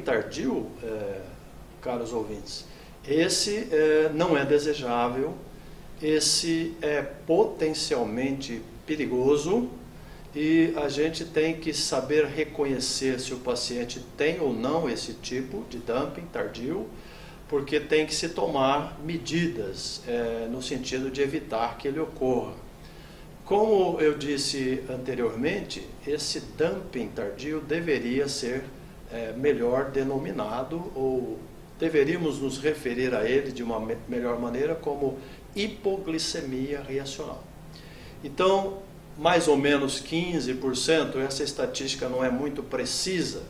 tardio, caros ouvintes, esse não é desejável, esse é potencialmente perigoso e a gente tem que saber reconhecer se o paciente tem ou não esse tipo de dumping tardio, porque tem que se tomar medidas no sentido de evitar que ele ocorra. Como eu disse anteriormente, esse dumping tardio deveria ser melhor denominado, ou deveríamos nos referir a ele de uma melhor maneira como hipoglicemia reacional. Então, mais ou menos 15%, essa estatística não é muito precisa,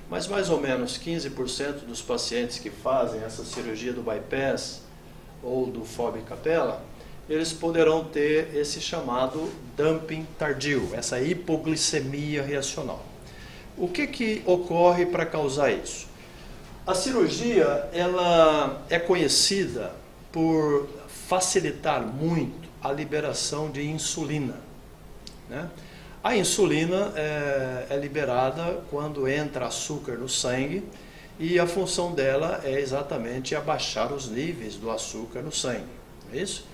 mas mais ou menos 15% dos pacientes que fazem essa cirurgia do bypass ou do FOB Capella, eles poderão ter esse chamado dumping tardio, essa hipoglicemia reacional. O que ocorre para causar isso? A cirurgia ela é conhecida por facilitar muito a liberação de insulina, né? A insulina é liberada quando entra açúcar no sangue e a função dela é exatamente abaixar os níveis do açúcar no sangue, não é isso?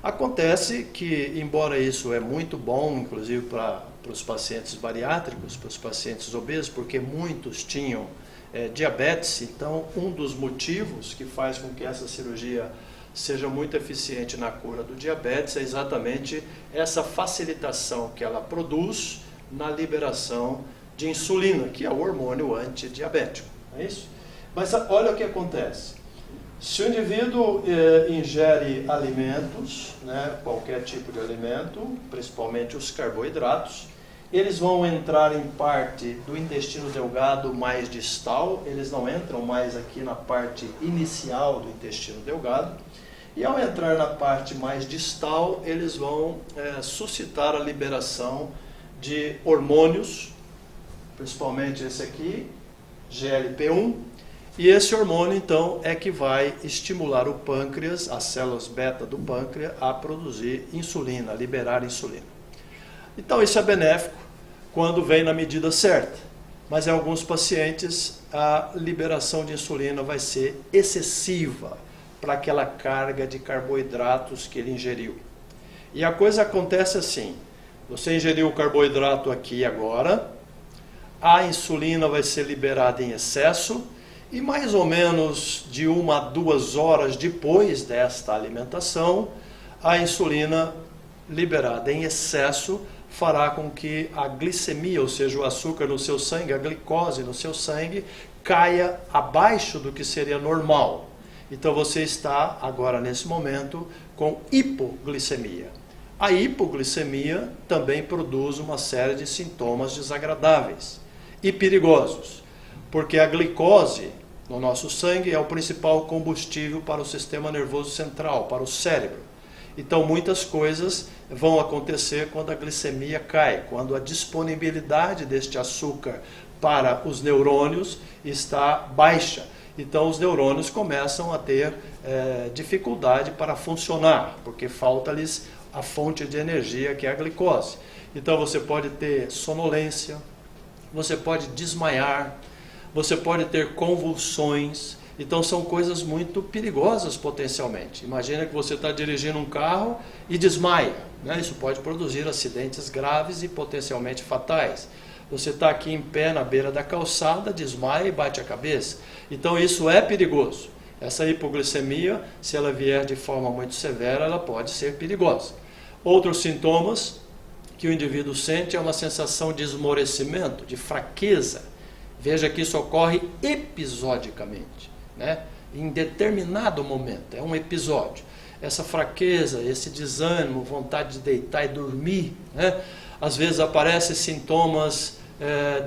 Acontece que, embora isso é muito bom, inclusive para os pacientes bariátricos, para os pacientes obesos, porque muitos tinham diabetes, então um dos motivos que faz com que essa cirurgia seja muito eficiente na cura do diabetes é exatamente essa facilitação que ela produz na liberação de insulina, que é o hormônio antidiabético, não é isso? Mas olha o que acontece. Se o indivíduo ingere alimentos, né, qualquer tipo de alimento, principalmente os carboidratos, eles vão entrar em parte do intestino delgado mais distal, eles não entram mais aqui na parte inicial do intestino delgado, e ao entrar na parte mais distal, eles vão suscitar a liberação de hormônios, principalmente esse aqui, GLP-1, e esse hormônio, então, é que vai estimular o pâncreas, as células beta do pâncreas, a produzir insulina, a liberar insulina. Então, isso é benéfico quando vem na medida certa, mas em alguns pacientes a liberação de insulina vai ser excessiva para aquela carga de carboidratos que ele ingeriu. E a coisa acontece assim, você ingeriu o carboidrato aqui agora, a insulina vai ser liberada em excesso, e mais ou menos de 1 a 2 horas depois desta alimentação, a insulina liberada em excesso fará com que a glicemia, ou seja, o açúcar no seu sangue, a glicose no seu sangue, caia abaixo do que seria normal. Então você está agora nesse momento com hipoglicemia. A hipoglicemia também produz uma série de sintomas desagradáveis e perigosos, porque a glicose no nosso sangue é o principal combustível para o sistema nervoso central, para o cérebro. Então muitas coisas vão acontecer quando a glicemia cai, quando a disponibilidade deste açúcar para os neurônios está baixa. Então os neurônios começam a ter dificuldade para funcionar, porque falta-lhes a fonte de energia que é a glicose. Então você pode ter sonolência, você pode desmaiar, você pode ter convulsões. Então são coisas muito perigosas potencialmente. Imagina que você está dirigindo um carro e desmaia, né? Isso pode produzir acidentes graves e potencialmente fatais. Você está aqui em pé na beira da calçada, desmaia e bate a cabeça. Então isso é perigoso. Essa hipoglicemia, se ela vier de forma muito severa, ela pode ser perigosa. Outros sintomas que o indivíduo sente é uma sensação de esmorecimento, de fraqueza. Veja que isso ocorre episodicamente, né? Em determinado momento, é um episódio. Essa fraqueza, esse desânimo, vontade de deitar e dormir, né? Às vezes aparecem sintomas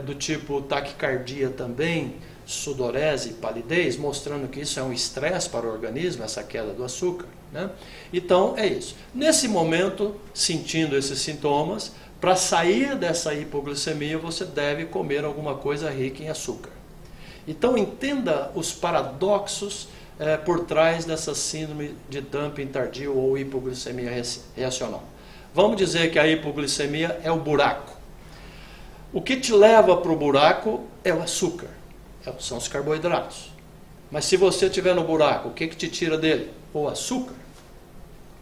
do tipo taquicardia também, sudorese e palidez, mostrando que isso é um estresse para o organismo, essa queda do açúcar, né? Então é isso. Nesse momento, sentindo esses sintomas, para sair dessa hipoglicemia, você deve comer alguma coisa rica em açúcar. Então entenda os paradoxos por trás dessa síndrome de dumping tardio ou hipoglicemia reacional. Vamos dizer que a hipoglicemia é o buraco. O que te leva para o buraco é o açúcar. São os carboidratos. Mas se você estiver no buraco, o que te tira dele? O açúcar.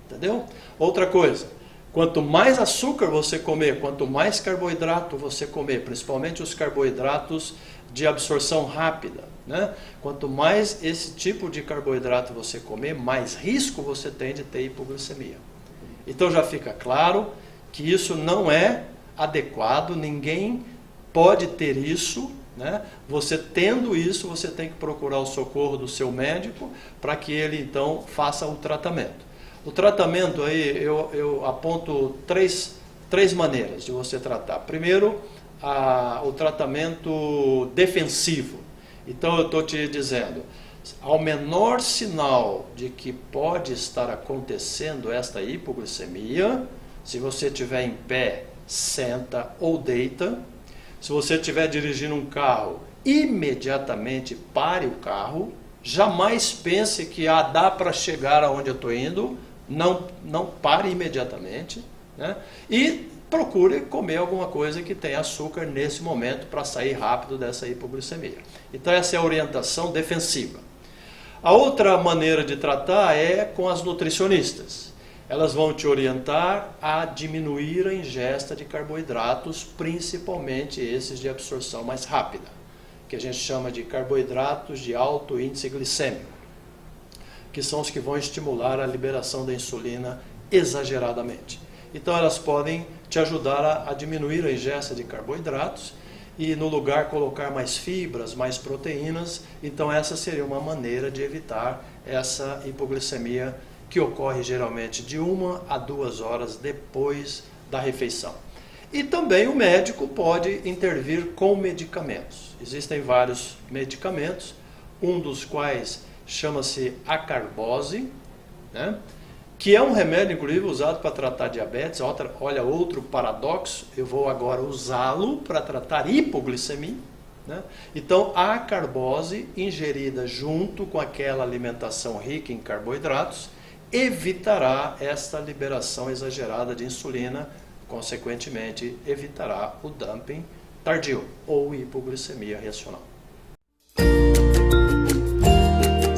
Entendeu? Outra coisa, quanto mais açúcar você comer, quanto mais carboidrato você comer, principalmente os carboidratos de absorção rápida, né? Quanto mais esse tipo de carboidrato você comer, mais risco você tem de ter hipoglicemia. Então já fica claro que isso não é adequado, ninguém pode ter isso, né? Você tendo isso, você tem que procurar o socorro do seu médico para que ele então faça o tratamento. O tratamento aí, eu aponto três maneiras de você tratar. Primeiro, o tratamento defensivo. Então eu estou te dizendo, ao menor sinal de que pode estar acontecendo esta hipoglicemia, se você estiver em pé, senta ou deita. Se você estiver dirigindo um carro, imediatamente pare o carro. Jamais pense que dá para chegar aonde eu estou indo. Não pare imediatamente, né? E procure comer alguma coisa que tenha açúcar nesse momento para sair rápido dessa hipoglicemia. Então essa é a orientação defensiva. A outra maneira de tratar é com as nutricionistas. Elas vão te orientar a diminuir a ingesta de carboidratos, principalmente esses de absorção mais rápida, que a gente chama de carboidratos de alto índice glicêmico, que são os que vão estimular a liberação da insulina exageradamente. Então elas podem te ajudar a diminuir a ingesta de carboidratos e no lugar colocar mais fibras, mais proteínas. Então essa seria uma maneira de evitar essa hipoglicemia que ocorre geralmente de 1 a 2 horas depois da refeição. E também o médico pode intervir com medicamentos. Existem vários medicamentos, um dos quais chama-se acarbose, né? Que é um remédio, inclusive, usado para tratar diabetes. Olha, outro paradoxo, eu vou agora usá-lo para tratar hipoglicemia, né? Então, a acarbose ingerida junto com aquela alimentação rica em carboidratos evitará esta liberação exagerada de insulina, consequentemente, evitará o dumping tardio ou hipoglicemia reacional.